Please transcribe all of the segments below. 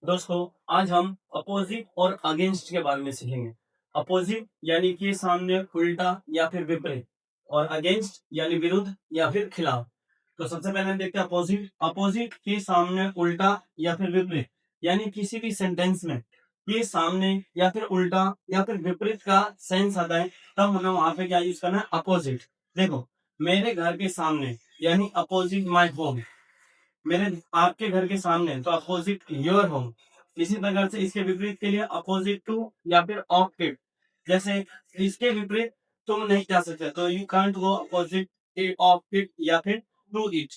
दोस्तों, आज हम अपोजिट और अगेंस्ट के बारे में सीखेंगे। अपोजिट यानी कि सामने, उल्टा या फिर विपरीत, और अगेंस्ट यानी विरुद्ध या फिर खिलाफ। तो सबसे पहले हम देखते हैं अपोजिट। अपोजिट के सामने, उल्टा या फिर विपरीत, यानी किसी भी सेंटेंस में ये सामने या फिर उल्टा या फिर विपरीत का सेंस आता है, तब हमें वहां पे क्या यूज करना है? अपोजिट। देखो, मेरे घर के सामने यानी अपोजिट माई होम, मेरे आपके घर के सामने तो अपोजिट योर होम। इसी प्रकार से इसके विपरीत के लिए अपोजिट टू या फिर ऑपोजिट। जैसे इसके विपरीत तुम नहीं जा सकते, तो you can't go opposite of it या फिर टू इट।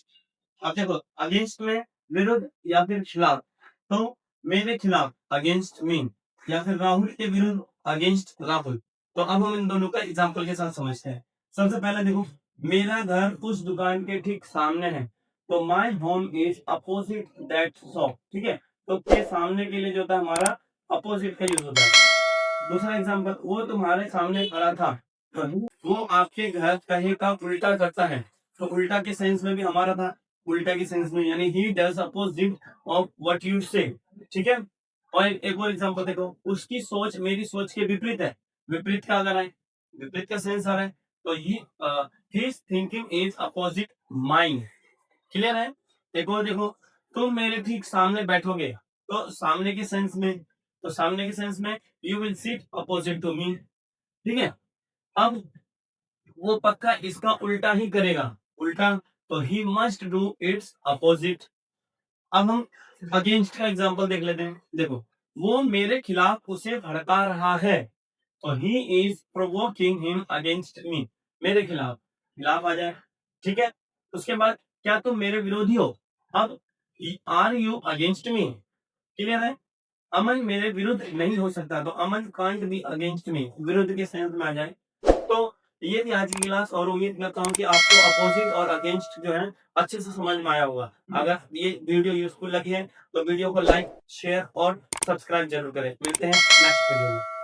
अब देखो, अगेंस्ट में विरुद्ध या फिर खिलाफ, तो मेरे खिलाफ अगेंस्ट मी, या फिर राहुल के विरुद्ध अगेंस्ट राहुल। तो अब हम इन दोनों का एग्जाम्पल के साथ समझते हैं। सबसे पहले देखो, मेरा घर उस दुकान के ठीक सामने है, तो my home is opposite that shop. ठीक है, तो के सामने के लिए जो होता है हमारा अपोजिट का यूज होता है। दूसरा एग्जाम्पल, वो तुम्हारे सामने खड़ा था, तो वो आपके घर कहे का उल्टा करता है, तो उल्टा के सेंस में भी हमारा था, उल्टा के सेंस में, यानी he does opposite of what you से। ठीक है, और एक और एग्जांपल देखो, उसकी सोच मेरी सोच के विपरीत है। विपरीत का अगर आए, विपरीत का सेंस आ रहा है, तो ही his thinking is opposite mine. Clear है? एक और देखो, तुम मेरे ठीक सामने बैठोगे, तो सामने के सेंस में, तो सामने के सेंस में you will sit opposite to me. ठीक है, अब वो पक्का इसका उल्टा ही करेगा, उल्टा, तो he must do it's opposite. अब हम अगेंस्ट का एग्जांपल देख लेते हैं। देखो, वो मेरे खिलाफ उसे भड़का रहा है, तो he is provoking him against me. मेरे खिलाफ, खिलाफ आ जाए। ठीक है, उसके बाद, क्या तुम मेरे विरोधी हो? अब are you against me? Clear है? अमन मेरे विरुद्ध नहीं हो सकता, तो Aman can't be against me, विरुद्ध के सेंस में आ जाए। तो ये थी आज की क्लास, और उम्मीद करता हूँ कि आपको अपोजिट और अगेंस्ट जो है अच्छे से समझ में आया होगा। अगर ये वीडियो यूजफुल लगी है, तो वीडियो को लाइक, शेयर और सब्सक्राइब जरूर करें। मिलते हैं नेक्स्ट वीडियो में।